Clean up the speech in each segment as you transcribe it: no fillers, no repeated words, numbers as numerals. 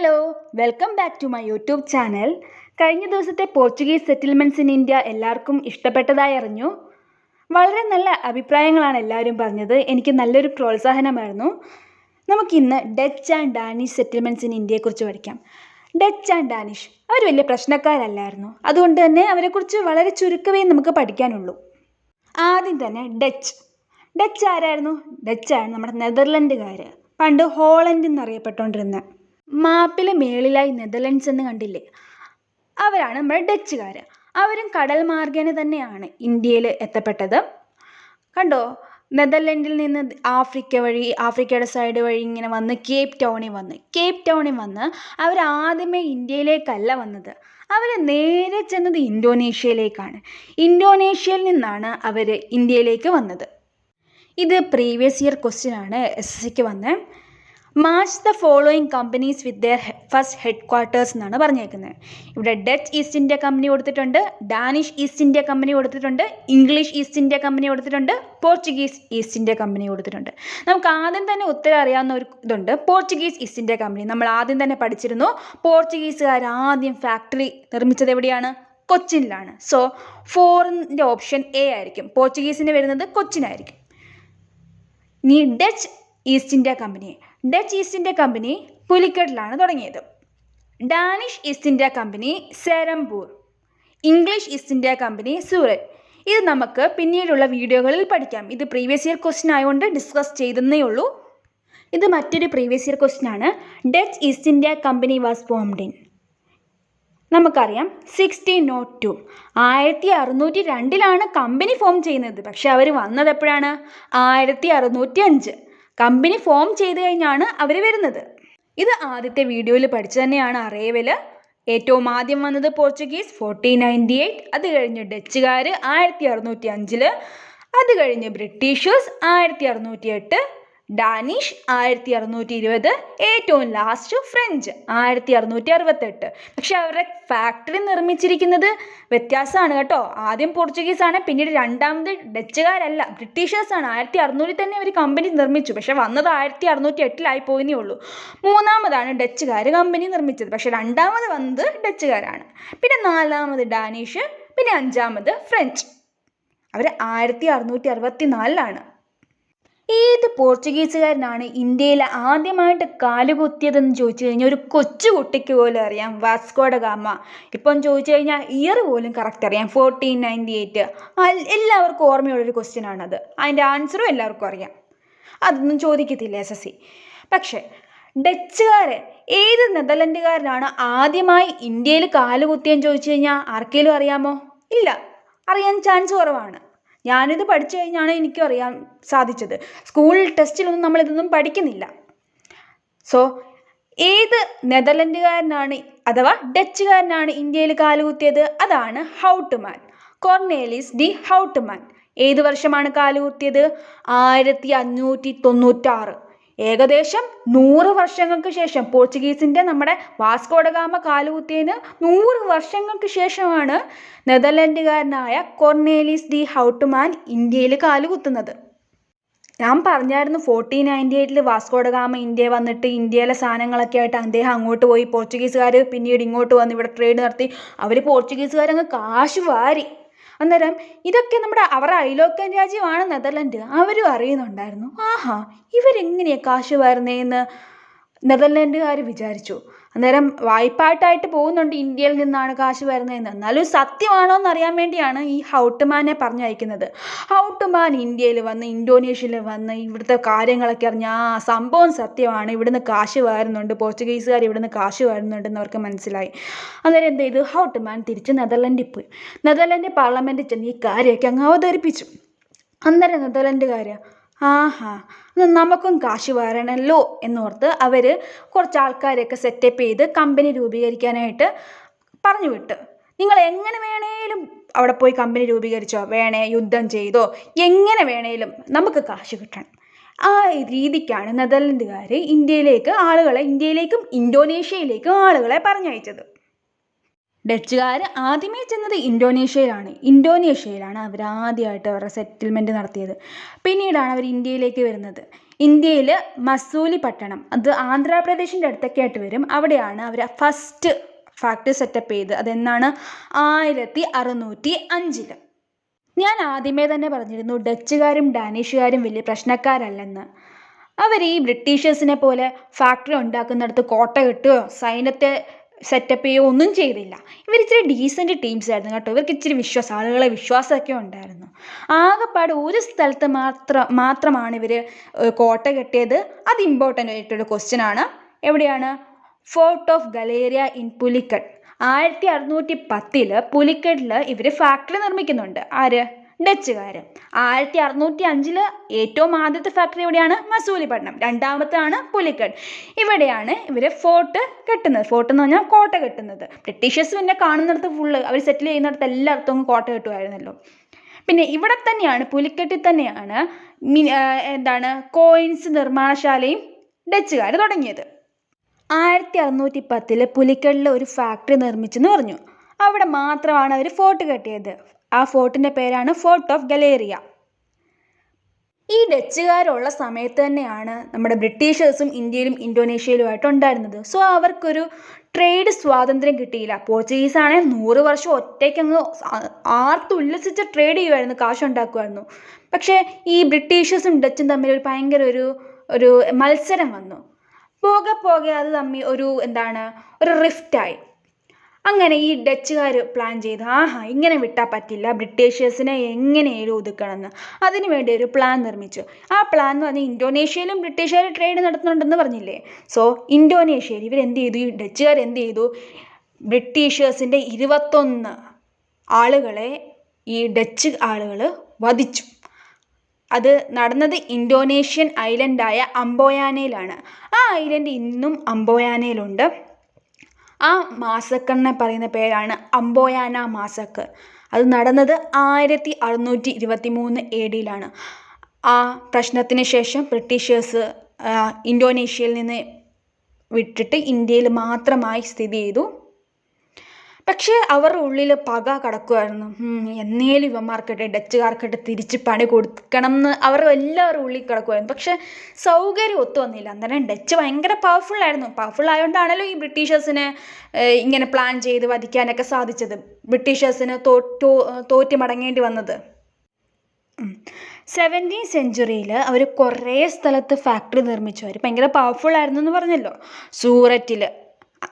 Hello, welcome back to my YouTube channel. കഴിഞ്ഞ ദിവസത്തെ Portuguese settlements in India എല്ലാവർക്കും ഇഷ്ടപ്പെട്ടതായി അറിഞ്ഞു. വളരെ നല്ല അഭിപ്രായങ്ങളാണ് എല്ലാവരും പറഞ്ഞത്. എനിക്ക് നല്ലൊരു പ്രോത്സാഹനമായിരുന്നു. നമുക്കിന്ന് Dutch and Danish settlements in ഇന്ത്യയെക്കുറിച്ച് പഠിക്കാം. ഡച്ച് ആൻഡ് ഡാനിഷ് അവർ വലിയ പ്രശ്നക്കാരല്ലായിരുന്നു. അതുകൊണ്ട് തന്നെ അവരെക്കുറിച്ച് വളരെ ചുരുക്കമേ നമുക്ക് പഠിക്കാനുള്ളൂ. ആദ്യം തന്നെ ഡച്ച് ആരായിരുന്നു? ഡച്ചാണ് നമ്മുടെ നെതർലൻഡുകാർ. പണ്ട് ഹോളണ്ട് എന്നറിയപ്പെട്ടുകൊണ്ടിരുന്നത്. മാപ്പിൽ മേളിലായി നെതർലൻഡ്സ് എന്ന് കണ്ടില്ലേ, അവരാണ് നമ്മുടെ ഡച്ചുകാർ. അവരും കടൽ മാർഗേന തന്നെയാണ് ഇന്ത്യയിൽ എത്തപ്പെട്ടത്. കണ്ടോ, നെതർലൻഡിൽ നിന്ന് ആഫ്രിക്കയുടെ സൈഡ് വഴി ഇങ്ങനെ വന്ന് കേപ്പ് ടൗണിൽ വന്ന് അവർ ആദ്യമേ ഇന്ത്യയിലേക്കല്ല വന്നത്. അവർ നേരെ ചെന്നത് ഇന്തോനേഷ്യയിലേക്കാണ്. ഇന്തോനേഷ്യയിൽ നിന്നാണ് അവർ ഇന്ത്യയിലേക്ക് വന്നത്. ഇത് പ്രീവിയസ് ഇയർ ക്വസ്റ്റ്യൻ ആണ്, SSCക്ക് വന്നത്. Match the following companies with their first head quarters എന്നാണ് പറഞ്ഞേക്കുന്നത്. ഇവിടെ ഡച്ച് ഈസ്റ്റ് ഇന്ത്യ കമ്പനി കൊടുത്തിട്ടുണ്ട്, ഡാനിഷ് ഈസ്റ്റ് ഇന്ത്യ കമ്പനി കൊടുത്തിട്ടുണ്ട്, ഇംഗ്ലീഷ് ഈസ്റ്റ് ഇന്ത്യ കമ്പനി കൊടുത്തിട്ടുണ്ട്, പോർച്ചുഗീസ് ഈസ്റ്റ് ഇന്ത്യ കമ്പനി കൊടുത്തിട്ടുണ്ട്. നമുക്ക് ആദ്യം തന്നെ ഉത്തരം അറിയാവുന്ന ഒരു ഇതുണ്ട്, പോർച്ചുഗീസ് ഈസ്റ്റ് ഇന്ത്യ കമ്പനി. നമ്മൾ ആദ്യം തന്നെ പഠിച്ചിരുന്നു. പോർച്ചുഗീസുകാർ ആദ്യം ഫാക്ടറി നിർമ്മിച്ചത് എവിടെയാണ്? കൊച്ചിനിലാണ്. സോ 4ന്റെ ഓപ്ഷൻ A ആയിരിക്കും. പോർച്ചുഗീസിന് വരുന്നത് കൊച്ചിനായിരിക്കും. ഇനി ഡച്ച് ഈസ്റ്റ് ഇന്ത്യ കമ്പനി പുലിക്കട്ടിലാണ് തുടങ്ങിയത്. Danish East India company Serampore, English East India company Surat. ഇത് നമുക്ക് പിന്നീടുള്ള വീഡിയോകളിൽ പഠിക്കാം. ഇത് പ്രീവിയസ് ഇയർ ക്വസ്റ്റ്യൻ ആയതുകൊണ്ട് ഡിസ്കസ് ചെയ്തേ ഉള്ളൂ. ഇത് മറ്റൊരു പ്രീവിയസ് ഇയർ ക്വസ്റ്റ്യൻ ആണ്. Dutch East India company was formed in, നമുക്കറിയാം 1602. 1602 കമ്പനി ഫോം ചെയ്യുന്നത്. പക്ഷെ അവർ വന്നത് എപ്പോഴാണ്? 1605. കമ്പനി ഫോം ചെയ്ത് കഴിഞ്ഞാണ് അവർ വരുന്നത്. ഇത് ആദ്യത്തെ വീഡിയോയിൽ പഠിച്ചു തന്നെയാണ്. അറേവൽ ഏറ്റവും ആദ്യം വന്നത് പോർച്ചുഗീസ് 1498, അത് കഴിഞ്ഞ് ഡച്ചുകാർ 1605, അത് കഴിഞ്ഞ് ബ്രിട്ടീഷേഴ്സ് 1608, ഡാനിഷ് 1620, ഏറ്റവും ലാസ്റ്റ് ഫ്രഞ്ച് 1668. പക്ഷെ അവരുടെ ഫാക്ടറി നിർമ്മിച്ചിരിക്കുന്നത് വ്യത്യാസമാണ് കേട്ടോ. ആദ്യം പോർച്ചുഗീസാണ്, പിന്നീട് രണ്ടാമത് ഡച്ചുകാരല്ല, ബ്രിട്ടീഷേഴ്സാണ്. 1600 തന്നെ അവർ കമ്പനി നിർമ്മിച്ചു. പക്ഷെ വന്നത് 1608 പോയെന്നേ ഉള്ളൂ. മൂന്നാമതാണ് ഡച്ചുകാർ കമ്പനി നിർമ്മിച്ചത്. പക്ഷെ രണ്ടാമത് വന്നത് ഡച്ചുകാരാണ്. പിന്നെ നാലാമത് ഡാനിഷ്, പിന്നെ അഞ്ചാമത് ഫ്രഞ്ച്. അവർ 1664. ഏത് പോർച്ചുഗീസുകാരനാണ് ഇന്ത്യയിൽ ആദ്യമായിട്ട് കാലുകുത്തിയതെന്ന് ചോദിച്ചു കഴിഞ്ഞാൽ ഒരു കൊച്ചു കുട്ടിക്ക് പോലും അറിയാം. Vasco da Gama. ഇപ്പം ചോദിച്ചു കഴിഞ്ഞാൽ ഇയർ പോലും കറക്റ്റ് അറിയാം, 1498. എല്ലാവർക്കും ഓർമ്മയുള്ളൊരു ക്വസ്റ്റ്യൻ ആണത്. അതിൻ്റെ ആൻസറും എല്ലാവർക്കും അറിയാം. അതൊന്നും ചോദിക്കത്തില്ല SSC. പക്ഷേ ഡച്ചുകാർ, ഏത് നെതർലൻഡുകാരനാണ് ആദ്യമായി ഇന്ത്യയിൽ കാലുകുത്തിയെന്ന് ചോദിച്ചു കഴിഞ്ഞാൽ ആർക്കെങ്കിലും അറിയാമോ? ഇല്ല, അറിയാൻ ചാൻസ് കുറവാണ്. ഞാനിത് പഠിച്ചു കഴിഞ്ഞാണ് എനിക്കും അറിയാൻ സാധിച്ചത്. സ്കൂൾ ടെസ്റ്റിലൊന്നും നമ്മളിതൊന്നും പഠിക്കുന്നില്ല. സോ ഏത് നെതർലൻഡുകാരനാണ് അഥവാ ഡച്ചുകാരനാണ് ഇന്ത്യയിൽ കാലുകുത്തിയത്? അതാണ് ഹൗട്ട്മാൻ, കോർണേലിയസ് ഡി ഹൗട്ട്മാൻ. ഏത് വർഷമാണ് കാലുകുത്തിയത്? 1596. ഏകദേശം 100 വർഷങ്ങൾക്ക് ശേഷം, പോർച്ചുഗീസിൻ്റെ നമ്മുടെ വാസ്കോ ഡ ഗാമ കാലുകുത്തിയതിന് 100 വർഷങ്ങൾക്ക് ശേഷമാണ് നെതർലൻഡുകാരനായ കോർണേലിയസ് ഡി ഹൗട്ട്മാൻ ഇന്ത്യയിൽ കാലുകുത്തുന്നത്. ഞാൻ പറഞ്ഞായിരുന്നു 1498 വാസ്കോ ഡ ഗാമ ഇന്ത്യ വന്നിട്ട് ഇന്ത്യയിലെ സാധനങ്ങളൊക്കെ ആയിട്ട് അദ്ദേഹം അങ്ങോട്ട് പോയി. പോർച്ചുഗീസുകാർ പിന്നീട് ഇങ്ങോട്ട് വന്ന് ഇവിടെ ട്രേഡ് നടത്തി. അവർ പോർച്ചുഗീസുകാരങ്ങ് കാശ് വാരി. അന്നേരം ഇതൊക്കെ അവരുടെ അയലോക്കൻ രാജ്യമാണ് നെതർലൻഡ്. അവരും അറിയുന്നുണ്ടായിരുന്നു. ആഹാ, ഇവരെങ്ങനെയാണ് കാശ് വാരുന്നതെന്ന് നെതർലൻഡുകാർ വിചാരിച്ചു. അന്നേരം വായ്പാട്ടായിട്ട് പോകുന്നുണ്ട് ഇന്ത്യയിൽ നിന്നാണ് കാശ് വരുന്നതെന്ന്. എന്നാലും സത്യമാണോ എന്നറിയാൻ വേണ്ടിയാണ് ഈ ഹൗട്ട്മാനെ പറഞ്ഞയക്കുന്നത്. ഹൗട്ട്മാൻ ഇന്ത്യയിൽ വന്ന്, ഇന്തോനേഷ്യയിൽ വന്ന് ഇവിടുത്തെ കാര്യങ്ങളൊക്കെ അറിഞ്ഞ് സംഭവം സത്യമാണ്, ഇവിടുന്ന് കാശ് വാരുന്നുണ്ട്, പോർച്ചുഗീസുകാർ ഇവിടുന്ന് കാശ് വാരുന്നുണ്ടെന്ന് അവർക്ക് മനസ്സിലായി. അന്നേരം എന്ത് ചെയ്തു? ഹൗട്ട്മാൻ തിരിച്ച് നെതർലൻഡിൽ പോയി. നെതർലൻഡ് പാർലമെൻറ്റിൽ ചെന്ന് ഈ കാര്യമൊക്കെ അങ്ങ് അവതരിപ്പിച്ചു. അന്നേരം നെതർലൻഡുകാർ ആഹാ, നമുക്കും കാശ് വരണമല്ലോ എന്നോർത്ത് അവർ കുറച്ച് ആൾക്കാരെയൊക്കെ സെറ്റപ്പ് ചെയ്ത് കമ്പനി രൂപീകരിക്കാനായിട്ട് പറഞ്ഞു വിട്ട്. നിങ്ങൾ എങ്ങനെ വേണേലും അവിടെ പോയി കമ്പനി രൂപീകരിച്ചോ, വേണേ യുദ്ധം ചെയ്തോ, എങ്ങനെ വേണേലും നമുക്ക് കാശ് കിട്ടണം. ആ രീതിക്കാണ് നെതർലൻഡുകാർ ഇന്ത്യയിലേക്കും ഇന്തോനേഷ്യയിലേക്കും ആളുകളെ പറഞ്ഞയച്ചത്. ഡച്ചുകാർ ആദ്യമേ ചെന്നത് ഇന്തോനേഷ്യയിലാണ് അവർ ആദ്യമായിട്ട് അവരുടെ സെറ്റിൽമെൻറ്റ് നടത്തിയത്. പിന്നീടാണ് അവർ ഇന്ത്യയിലേക്ക് വരുന്നത്. ഇന്ത്യയിൽ മസൂലിപട്ടണം, അത് ആന്ധ്രാപ്രദേശിൻ്റെ അടുത്തൊക്കെ ആയിട്ട് വരും. അവിടെയാണ് അവർ ഫസ്റ്റ് ഫാക്ടറി സെറ്റപ്പ് ചെയ്ത്. അതെന്നാണ് 1605. ഞാൻ ആദ്യമേ തന്നെ പറഞ്ഞിരുന്നു ഡച്ചുകാരും ഡാനിഷുകാരും വലിയ പ്രശ്നക്കാരല്ലെന്ന്. അവർ ഈ ബ്രിട്ടീഷേഴ്സിനെ പോലെ ഫാക്ടറി ഉണ്ടാക്കുന്നിടത്ത് കോട്ട കെട്ടുകയോ സൈന്യത്തെ സെറ്റപ്പ് ചെയ്യുകയോ ഒന്നും ചെയ്തില്ല. ഇവർ ഇച്ചിരി ഡീസൻറ്റ് ടീംസ് ആയിരുന്നു കേട്ടോ. ഇവർക്ക് ഇച്ചിരി ആളുകളെ വിശ്വാസമൊക്കെ ഉണ്ടായിരുന്നു. ആകെപ്പാട് ഒരു സ്ഥലത്ത് മാത്രമാണ് ഇവർ കോട്ട കെട്ടിയത്. അത് ഇമ്പോർട്ടൻ്റ് ആയിട്ടൊരു ക്വസ്റ്റ്യൻ ആണ്. എവിടെയാണ്? ഫോർട്ട് ഓഫ് ഗലേറിയ ഇൻ പുലിക്കട്ട്. 1610 പുലിക്കട്ടിൽ ഇവർ ഫാക്ടറി നിർമ്മിക്കുന്നുണ്ട്. ആര്? ഡച്ചുകാർ. 1605 ഏറ്റവും ആദ്യത്തെ ഫാക്ടറി എവിടെയാണ്? മസൂലിപട്ടണം. രണ്ടാമത്താണ് പുലിക്കട്ട്. ഇവിടെയാണ് ഇവർ ഫോർട്ട് കെട്ടുന്നത്. ഫോർട്ട് എന്ന് പറഞ്ഞാൽ കോട്ട കെട്ടുന്നത്. ബ്രിട്ടീഷേഴ്സ് പിന്നെ കാണുന്നിടത്ത് ഫുള്ള് അവർ സെറ്റിൽ ചെയ്യുന്നിടത്ത് എല്ലായിടത്തും കോട്ട കെട്ടുമായിരുന്നല്ലോ. പിന്നെ ഇവിടെ തന്നെയാണ്, പുലിക്കട്ടിൽ തന്നെയാണ് കോയിൻസ് നിർമ്മാണശാലയും ഡച്ചുകാർ തുടങ്ങിയത്. 1610 പുലിക്കട്ടിൽ ഒരു ഫാക്ടറി നിർമ്മിച്ചെന്ന് പറഞ്ഞു. അവിടെ മാത്രമാണ് അവർ ഫോർട്ട് കെട്ടിയത്. ആ ഫോർട്ടിൻ്റെ പേരാണ് ഫോർട്ട് ഓഫ് ഗലേറിയ. ഈ ഡച്ചുകാരുള്ള സമയത്ത് തന്നെയാണ് നമ്മുടെ ബ്രിട്ടീഷേഴ്സും ഇന്ത്യയിലും ഇന്തോനേഷ്യയിലുമായിട്ട് ഉണ്ടായിരുന്നത്. സോ അവർക്കൊരു ട്രേഡ് സ്വാതന്ത്ര്യം കിട്ടിയില്ല. പോർച്ചുഗീസ് ആണെങ്കിൽ 100 വർഷം ഒറ്റയ്ക്കങ്ങ് ആർത്തുല്ലസിച്ച് ട്രേഡ് ചെയ്യുമായിരുന്നു, കാശുണ്ടാക്കുമായിരുന്നു. പക്ഷേ ഈ ബ്രിട്ടീഷേഴ്സും ഡച്ചും തമ്മിൽ ഭയങ്കര ഒരു മത്സരം വന്നു. പോകെ അത് തമ്മിൽ ഒരു റിഫ്റ്റായി. അങ്ങനെ ഈ ഡച്ചുകാർ പ്ലാൻ ചെയ്ത് ഇങ്ങനെ വിട്ടാൽ പറ്റില്ല, ബ്രിട്ടീഷേഴ്സിനെ എങ്ങനെയും ഒതുക്കണമെന്ന്. അതിനു വേണ്ടി ഒരു പ്ലാൻ നിർമ്മിച്ചു. ആ പ്ലാൻ എന്ന് പറഞ്ഞാൽ ഇന്തോനേഷ്യയിലും ബ്രിട്ടീഷുകാർ ട്രേഡ് നടത്തുന്നുണ്ടെന്ന് പറഞ്ഞില്ലേ. സോ ഇന്തോനേഷ്യയിൽ ഇവരെന്ത് ചെയ്തു? ഈ ഡച്ചുകാർ എന്ത് ചെയ്തു? ബ്രിട്ടീഷേഴ്സിൻ്റെ 21 ആളുകളെ ഈ ഡച്ച് ആളുകൾ വധിച്ചു. അത് നടന്നത് ഇന്തോനേഷ്യൻ ഐലൻഡായ അംബോയാനയിലാണ്. ആ ഐലൻഡ് ഇന്നും അംബോയാനയിലുണ്ട്. ആ മാസക്കറിനെ പറയുന്ന പേരാണ് അംബോയാന മാസക്കർ. അത് നടന്നത് 1623 AD. ആ പ്രശ്നത്തിന് ശേഷം ബ്രിട്ടീഷേഴ്സ് ഇന്തോനേഷ്യയിൽ നിന്ന് വിട്ടിട്ട് ഇന്ത്യയിൽ മാത്രമായി സ്ഥിതി ചെയ്തു. പക്ഷേ അവരുടെ ഉള്ളിൽ പക കടക്കുമായിരുന്നു. എന്നേലും ഇവന്മാർക്കിട്ട് ഡച്ചുകാർക്കിട്ട് തിരിച്ച് പണി കൊടുക്കണം എന്ന് അവരുടെ എല്ലാവരും ഉള്ളിൽ കിടക്കുമായിരുന്നു. പക്ഷേ സൗകര്യം ഒത്തു വന്നില്ല. അന്നേരം ഡച്ച് ഭയങ്കര പവർഫുള്ളായിരുന്നു. പവർഫുൾ ആയതുകൊണ്ടാണല്ലോ ഈ ബ്രിട്ടീഷേഴ്സിനെ ഇങ്ങനെ പ്ലാൻ ചെയ്ത് വധിക്കാനൊക്കെ സാധിച്ചത്. ബ്രിട്ടീഷേഴ്സിന് തോറ്റ് മടങ്ങേണ്ടി വന്നത്. 17th century അവർ കുറേ സ്ഥലത്ത് ഫാക്ടറി നിർമ്മിച്ചു. അവർ ഭയങ്കര പവർഫുൾ ആയിരുന്നു എന്ന് പറഞ്ഞല്ലോ. സൂററ്റിൽ,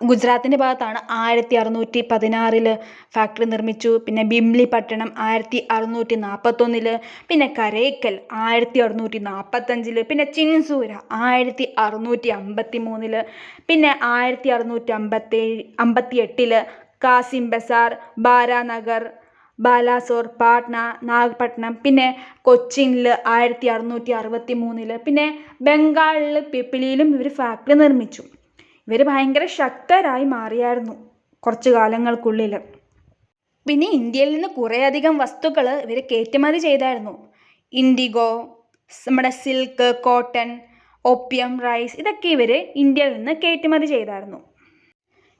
ഗുജറാത്തിൻ്റെ ഭാഗത്താണ് 1616 ഫാക്ടറി നിർമ്മിച്ചു. പിന്നെ ബിംലി പട്ടണം 1641, പിന്നെ കരേക്കൽ 1645, പിന്നെ ചിൻസൂര 1653, പിന്നെ 1658 കാസിം ബസാർ, ബാരാനഗർ, ബാലാസോർ, പാട്ന, നാഗപട്ടണം, പിന്നെ കൊച്ചിനിൽ 1663, പിന്നെ ബംഗാളിൽ പിപ്പിലിയിലും ഇവർ ഫാക്ടറി നിർമ്മിച്ചു. ഇവർ ഭയങ്കര ശക്തരായി മാറിയായിരുന്നു കുറച്ച് കാലങ്ങൾക്കുള്ളിൽ. പിന്നെ ഇന്ത്യയിൽ നിന്ന് കുറേയധികം വസ്തുക്കൾ ഇവർ കയറ്റുമതി ചെയ്തായിരുന്നു. ഇൻഡിഗോ, നമ്മുടെ സിൽക്ക്, കോട്ടൺ, ഓപ്പിയം, റൈസ്, ഇതൊക്കെ ഇവർ ഇന്ത്യയിൽ നിന്ന് കയറ്റുമതി ചെയ്തായിരുന്നു.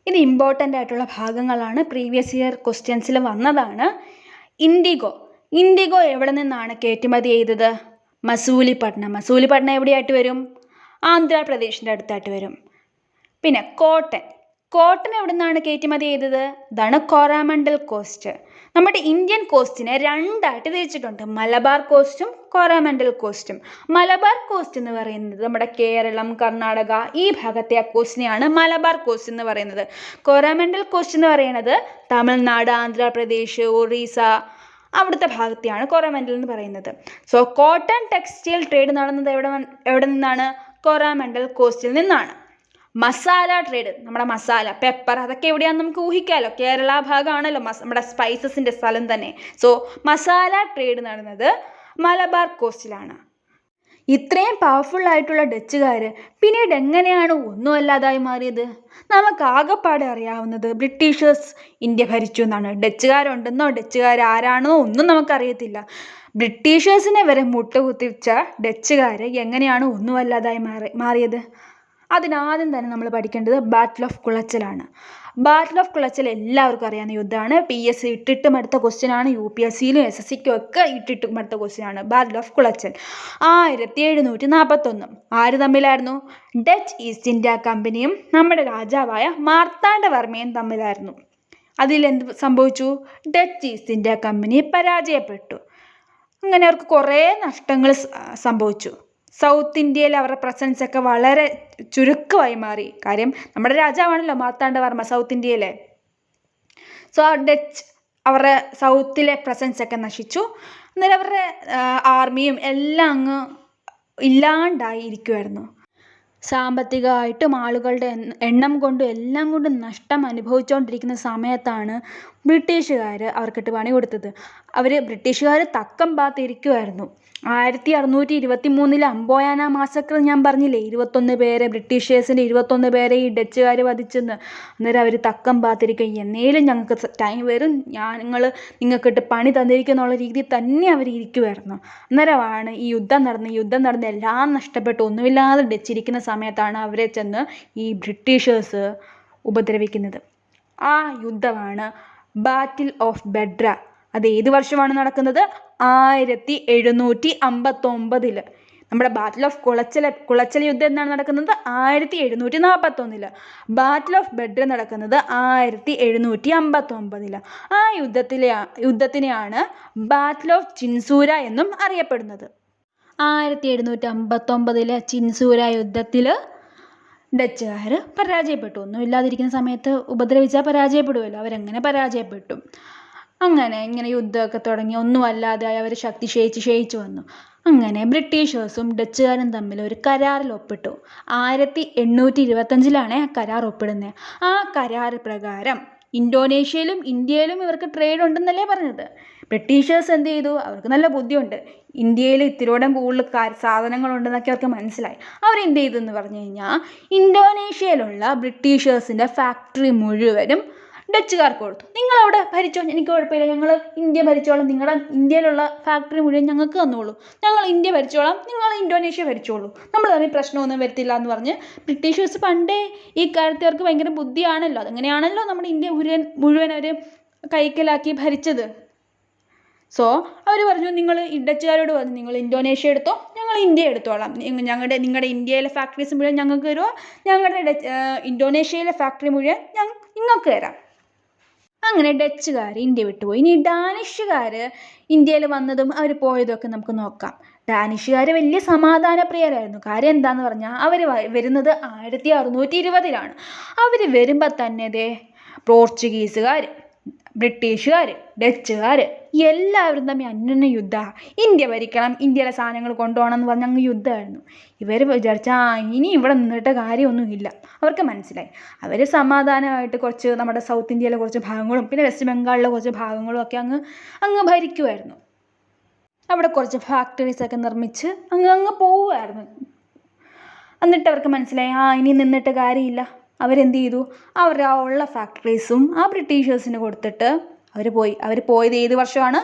ഇത് ഇമ്പോർട്ടൻ്റ് ആയിട്ടുള്ള ഭാഗങ്ങളാണ്. പ്രീവിയസ് ഇയർ ക്വസ്റ്റ്യൻസിൽ വന്നതാണ്. ഇൻഡിഗോ എവിടെ നിന്നാണ് കയറ്റുമതി ചെയ്തത്? മസൂലിപട്ടണം. മസൂലിപട്ടണം എവിടെയായിട്ട് വരും? ആന്ധ്രാപ്രദേശിൻ്റെ അടുത്തായിട്ട് വരും. പിന്നെ കോട്ടൺ എവിടെ നിന്നാണ് കയറ്റുമതി ചെയ്തത്? ഇതാണ് കോറാമണ്ടൽ കോസ്റ്റ്. നമ്മുടെ ഇന്ത്യൻ കോസ്റ്റിനെ രണ്ടായിട്ട് തിരിച്ചിട്ടുണ്ട്, മലബാർ കോസ്റ്റും കോറാമണ്ടൽ കോസ്റ്റും. മലബാർ കോസ്റ്റ് എന്ന് പറയുന്നത് നമ്മുടെ കേരളം, കർണാടക ഈ ഭാഗത്തെ ആ കോസ്റ്റിനെയാണ് മലബാർ കോസ്റ്റ് എന്ന് പറയുന്നത്. കോറാമണ്ടൽ കോസ്റ്റ് എന്ന് പറയുന്നത് തമിഴ്നാട്, ആന്ധ്രാപ്രദേശ്, ഒറീസ അവിടുത്തെ ഭാഗത്തെയാണ് കോറാമണ്ടൽ എന്ന് പറയുന്നത്. സോ കോട്ടൺ ടെക്സ്റ്റൈൽ ട്രേഡ് നടന്നത് എവിടെ നിന്നാണ്? കോറാമണ്ടൽ കോസ്റ്റിൽ നിന്നാണ്. മസാല ട്രേഡ്, നമ്മുടെ മസാല, പെപ്പർ, അതൊക്കെ എവിടെയാണെന്ന് നമുക്ക് ഊഹിക്കാമല്ലോ. കേരള ഭാഗമാണല്ലോ നമ്മുടെ സ്പൈസസിൻ്റെ സ്ഥലം തന്നെ. സോ മസാല ട്രേഡ് നടന്നത് മലബാർ കോസ്റ്റിലാണ്. ഇത്രയും പവർഫുൾ ആയിട്ടുള്ള ഡച്ചുകാർ പിന്നീട് എങ്ങനെയാണ് ഒന്നും അല്ലാതായി മാറിയത്? നമുക്ക് ആകെപ്പാടെ അറിയാവുന്നത് ബ്രിട്ടീഷേഴ്സ് ഇന്ത്യ ഭരിച്ചു എന്നാണ്. ഡച്ചുകാരുണ്ടെന്നോ ഡച്ചുകാരാരാണെന്നോ ഒന്നും നമുക്കറിയത്തില്ല. ബ്രിട്ടീഷേഴ്സിനെ വരെ മുട്ടുകുത്തിച്ച ഡച്ചുകാർ എങ്ങനെയാണ് ഒന്നും അല്ലാതായി മാറിയത്? അതിനാദ്യം തന്നെ നമ്മൾ പഠിക്കേണ്ടത് ബാറ്റിൽ ഓഫ് കുളച്ചലാണ്. ബാറ്റിൽ ഓഫ് കുളച്ചൽ എല്ലാവർക്കും അറിയാവുന്ന യുദ്ധമാണ്. PSC ഇട്ടിട്ടും അടുത്ത ക്വസ്റ്റ്യനാണ്, UPSCയിലും SSCക്കും ഒക്കെ ഇട്ടിട്ടും അടുത്ത ക്വസ്റ്റ്യനാണ് ബാറ്റിൽ ഓഫ് കുളച്ചൽ. 1741. ആര് തമ്മിലായിരുന്നു? ഡച്ച് ഈസ്റ്റ് ഇന്ത്യ കമ്പനിയും നമ്മുടെ രാജാവായ മാർത്താണ്ഡവർമ്മയും തമ്മിലായിരുന്നു. അതിലെന്ത് സംഭവിച്ചു? ഡച്ച് ഈസ്റ്റ് ഇന്ത്യ കമ്പനി പരാജയപ്പെട്ടു. അങ്ങനെ അവർക്ക് കുറേ നഷ്ടങ്ങൾ സംഭവിച്ചു. സൗത്ത് ഇന്ത്യയിൽ അവരുടെ പ്രസൻസ് ഒക്കെ വളരെ ചുരുക്കമായി മാറി. കാര്യം നമ്മുടെ രാജാവാണല്ലോ മാർത്താണ്ഡവർമ്മ സൗത്ത് ഇന്ത്യയിലെ. സോ ഡച്ച് അവരുടെ സൗത്തിലെ പ്രസൻസ് ഒക്കെ നശിച്ചു. അന്നേരം അവരുടെ ആർമിയും എല്ലാം അങ്ങ് ഇല്ലാണ്ടായിരിക്കുമായിരുന്നു. സാമ്പത്തികമായിട്ടും ആളുകളുടെ എണ്ണം കൊണ്ടും എല്ലാം കൊണ്ടും നഷ്ടം അനുഭവിച്ചുകൊണ്ടിരിക്കുന്ന സമയത്താണ് ബ്രിട്ടീഷുകാർ അവർക്കിട്ട് പണി കൊടുത്തത്. ബ്രിട്ടീഷുകാർ തക്കം പാത്തിരിക്കുമായിരുന്നു. 1623 അംബോയാന മാസക്കർ ഞാൻ പറഞ്ഞില്ലേ, 21 പേരെ ബ്രിട്ടീഷേഴ്സിൻ്റെ 21 പേരെ ഈ ഡച്ചുകാർ വധിച്ചെന്ന്. അന്നേരം അവർ തക്കം പാത്തിരിക്കും, എന്നേലും ഞങ്ങൾക്ക് ടൈം വരും, ഞങ്ങൾ നിങ്ങൾക്കിട്ട് പണി തന്നിരിക്കുന്നുള്ള രീതിയിൽ തന്നെ അവർ ഇരിക്കുമായിരുന്നു. അന്നേരമാണ് ഈ യുദ്ധം നടന്ന് എല്ലാം നഷ്ടപ്പെട്ട് ഒന്നുമില്ലാതെ ഡച്ചിരിക്കുന്ന സമയത്താണ് അവരെ ചെന്ന് ഈ ബ്രിട്ടീഷേഴ്സ് ഉപദ്രവിക്കുന്നത്. ആ യുദ്ധമാണ് ബാറ്റിൽ ഓഫ് ബെഡ്ര. അത് ഏത് വർഷമാണ് നടക്കുന്നത്? 1759. നമ്മുടെ ബാറ്റിൽ ഓഫ് കുളച്ചൽ യുദ്ധം എന്നാണ് നടക്കുന്നത്? 1741. ബാറ്റിൽ ഓഫ് ബെഡ്ര നടക്കുന്നത് 1759. ആ യുദ്ധത്തിനെയാണ് ബാറ്റിൽ ഓഫ് ചിൻസൂര എന്നും അറിയപ്പെടുന്നത്. 1759 ചിൻസൂര യുദ്ധത്തിൽ ഡച്ചുകാർ പരാജയപ്പെട്ടു. ഒന്നുമില്ലാതിരിക്കുന്ന സമയത്ത് ഉപദ്രവിച്ചാൽ പരാജയപ്പെടുമല്ലോ, അവരങ്ങനെ പരാജയപ്പെട്ടു. ഇങ്ങനെ യുദ്ധമൊക്കെ തുടങ്ങി ഒന്നുമല്ലാതെ അവർ ശക്തി ക്ഷയിച്ചു വന്നു. അങ്ങനെ ബ്രിട്ടീഷേഴ്സും ഡച്ചുകാരും തമ്മിൽ ഒരു കരാറിൽ ഒപ്പിട്ടു. 1825 ആ കരാർ ഒപ്പിടുന്നത്. ആ കരാർ പ്രകാരം ഇന്തോനേഷ്യയിലും ഇന്ത്യയിലും ഇവർക്ക് ട്രേഡ് ഉണ്ടെന്നല്ലേ പറഞ്ഞത്. ബ്രിട്ടീഷേഴ്സ് എന്ത് ചെയ്തു? അവർക്ക് നല്ല ബുദ്ധിയുണ്ട്, ഇന്ത്യയിൽ ഇത്തിരിയോടം കൂടുതൽ സാധനങ്ങളുണ്ടെന്നൊക്കെ അവർക്ക് മനസ്സിലായി. അവരെന്ത് ചെയ്തെന്ന് പറഞ്ഞു കഴിഞ്ഞാൽ ഇന്തോനേഷ്യയിലുള്ള ബ്രിട്ടീഷേഴ്സിൻ്റെ ഫാക്ടറി മുഴുവനും ഡച്ചുകാർക്ക് കൊടുത്തു. നിങ്ങളവിടെ ഭരിച്ചോ, എനിക്ക് കുഴപ്പമില്ല, ഞങ്ങൾ ഇന്ത്യ ഭരിച്ചോളാം, നിങ്ങളുടെ ഇന്ത്യയിലുള്ള ഫാക്ടറി മുഴുവൻ ഞങ്ങൾക്ക് തന്നോളൂ, ഞങ്ങൾ ഇന്ത്യ ഭരിച്ചോളാം, നിങ്ങൾ ഇന്തോനേഷ്യ ഭരിച്ചോളൂ, നമ്മൾ തമ്മിൽ പ്രശ്നമൊന്നും വരത്തില്ല എന്ന് പറഞ്ഞ് ബ്രിട്ടീഷേഴ്സ് പണ്ടേ ഈ കാര്യത്തിൽ അവർക്ക് ഭയങ്കര ബുദ്ധിയാണല്ലോ. അതങ്ങനെയാണല്ലോ നമ്മുടെ ഇന്ത്യ മുഴുവൻ അവർ കൈക്കലാക്കി ഭരിച്ചത്. സോ അവർ പറഞ്ഞു, നിങ്ങൾ ഡച്ചുകാരോട് പറഞ്ഞു, നിങ്ങൾ ഇന്തോനേഷ്യ എടുത്തോ, ഞങ്ങൾ ഇന്ത്യ എടുത്തോളാം, നിങ്ങളുടെ ഇന്ത്യയിലെ ഫാക്ടറീസ് മുഴുവൻ ഞങ്ങൾക്ക് തരുമോ, ഞങ്ങളുടെ ഇന്തോനേഷ്യയിലെ ഫാക്ടറി മുഴുവൻ നിങ്ങൾക്ക് തരാം. അങ്ങനെ ഡച്ചുകാർ ഇന്ത്യ വിട്ടുപോയി. ഇനി ഡാനിഷുകാർ ഇന്ത്യയിൽ വന്നതും അവർ പോയതൊക്കെ നമുക്ക് നോക്കാം. ഡാനിഷുകാർ വലിയ സമാധാനപ്രിയരായിരുന്നു. കാര്യം എന്താണെന്ന് പറഞ്ഞാൽ അവർ വരുന്നത് 1620. അവർ വരുമ്പോൾ തന്നെ പോർച്ചുഗീസുകാർ, ബ്രിട്ടീഷുകാർ, ഡച്ചുകാർ എല്ലാവരും തമ്മിൽ അന്യോന്യ യുദ്ധമാണ്. ഇന്ത്യ ഭരിക്കണം, ഇന്ത്യയിലെ സാധനങ്ങൾ കൊണ്ടുപോകണം എന്ന് പറഞ്ഞ് അങ്ങ് യുദ്ധമായിരുന്നു. ഇവർ വിചാരിച്ചാൽ ഇനി ഇവിടെ നിന്നിട്ട് കാര്യമൊന്നുമില്ല. അവർക്ക് മനസ്സിലായി. അവർ സമാധാനമായിട്ട് കുറച്ച് നമ്മുടെ സൗത്ത് ഇന്ത്യയിലെ കുറച്ച് ഭാഗങ്ങളും പിന്നെ വെസ്റ്റ് ബംഗാളിലെ കുറച്ച് ഭാഗങ്ങളും ഒക്കെ അങ്ങ് ഭരിക്കുമായിരുന്നു. അവിടെ കുറച്ച് ഫാക്ടറീസൊക്കെ നിർമ്മിച്ച് അങ്ങ് പോവുമായിരുന്നു. എന്നിട്ട് അവർക്ക് മനസ്സിലായി, ഇനി നിന്നിട്ട് കാര്യമില്ല. അവരെന്ത് ചെയ്തു? അവരുടെ ഉള്ള ഫാക്ടറീസും ആ ബ്രിട്ടീഷേഴ്സിന് കൊടുത്തിട്ട് അവർ പോയത് ഏത് വർഷമാണ്?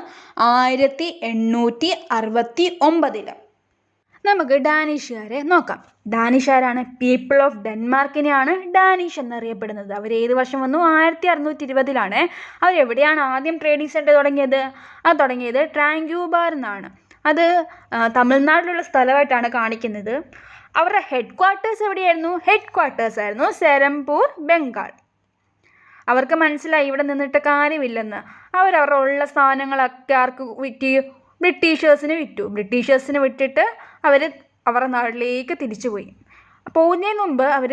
1869. നമുക്ക് ഡാനിഷുകാരെ നോക്കാം. ഡാനിഷുകാരാണ് പീപ്പിൾ ഓഫ് ഡെൻമാർക്കിനെയാണ് ഡാനിഷ് എന്നറിയപ്പെടുന്നത്. അവർ ഏത് വർഷം വന്നു? 1620. അവരെവിടെയാണ് ആദ്യം ട്രേഡിംഗ് സെൻറ്റർ തുടങ്ങിയത്? തുടങ്ങിയത് ട്രാങ്ക്യൂബാർ എന്നാണ്. അത് തമിഴ്നാട്ടിലുള്ള സ്ഥലമായിട്ടാണ് കാണിക്കുന്നത്. അവരുടെ ഹെഡ് ക്വാർട്ടേഴ്സ് എവിടെയായിരുന്നു? ഹെഡ് ക്വാർട്ടേഴ്സ് ആയിരുന്നു സെരംപൂർ, ബംഗാൾ. അവർക്ക് മനസ്സിലായി ഇവിടെ നിന്നിട്ട് കാര്യമില്ലെന്ന്. അവരവരുടെ ഉള്ള സാധനങ്ങളൊക്കെ ആർക്ക് വിറ്റ്? ബ്രിട്ടീഷേഴ്സിന് വിറ്റു. ബ്രിട്ടീഷേഴ്സിന് വിട്ടിട്ട് അവർ അവരുടെ നാട്ടിലേക്ക് തിരിച്ചുപോയി. പോകുന്നതിന് മുമ്പ് അവർ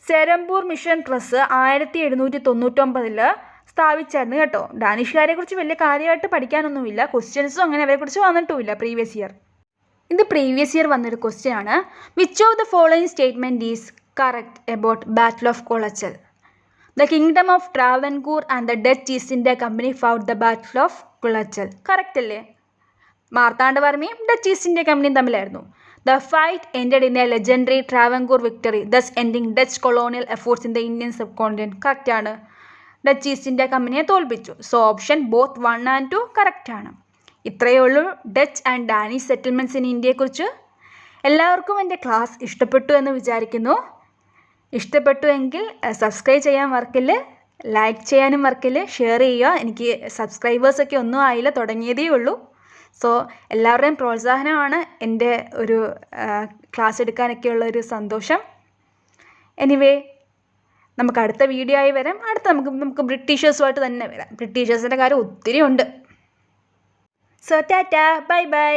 സെരംപൂർ മിഷൻ പ്രസ് 1799 സ്ഥാപിച്ചായിരുന്നു കേട്ടോ. ഡാനിഷുകാരെ കുറിച്ച് വലിയ കാര്യമായിട്ട് പഠിക്കാനൊന്നുമില്ല. ക്വസ്റ്റ്യൻസും അങ്ങനെ അവരെക്കുറിച്ച് വന്നിട്ടുമില്ല പ്രീവിയസ് ഇയർ. ഇത് പ്രീവിയസ് ഇയർ വന്നൊരു ക്വസ്റ്റ്യൻ ആണ്. Which of the following statement is correct about battle of Colachel? The kingdom of Travancore and the Dutch East India Company fought the Battle of Colachel. Correct അല്ലേ? മാർത്താണ്ഡവർമ്മയും ഡച്ച് ഈസ്റ്റ് ഇന്ത്യ കമ്പനിയും തമ്മിലായിരുന്നു. The fight ended in a legendary Travancore victory, thus ending Dutch colonial efforts in the Indian subcontinent. Correct ആണ്. Dutch East India കമ്പനിയെ തോൽപ്പിച്ചു. So option both 1 and 2 correct ആണ്. ഇത്രയേ ഉള്ളൂ Dutch and Danish settlements in ഇന്ത്യയെക്കുറിച്ച്. എല്ലാവർക്കും എൻ്റെ class ഇഷ്ടപ്പെട്ടു എന്ന് വിചാരിക്കുന്നു. ഇഷ്ടപ്പെട്ടു എങ്കിൽ സബ്സ്ക്രൈബ് ചെയ്യാൻ മറക്കല്ല്, ലൈക്ക് ചെയ്യാനും മറക്കല്ല്, ഷെയർ ചെയ്യുക. എനിക്ക് സബ്സ്ക്രൈബേഴ്സൊക്കെ ഒന്നും ആയില്ല, തുടങ്ങിയതേ ഉള്ളൂ. സോ എല്ലാവരുടെയും പ്രോത്സാഹനമാണ് എൻ്റെ ഒരു ക്ലാസ് എടുക്കാനൊക്കെയുള്ള ഒരു സന്തോഷം. എനിവേ, നമുക്ക് അടുത്ത വീഡിയോ ആയി വരാം. നമുക്ക് ബ്രിട്ടീഷേഴ്സുമായിട്ട് തന്നെ വരാം. ബ്രിട്ടീഷേഴ്സിൻ്റെ കാര്യം ഒത്തിരി ഉണ്ട്. So Tata, bye bye.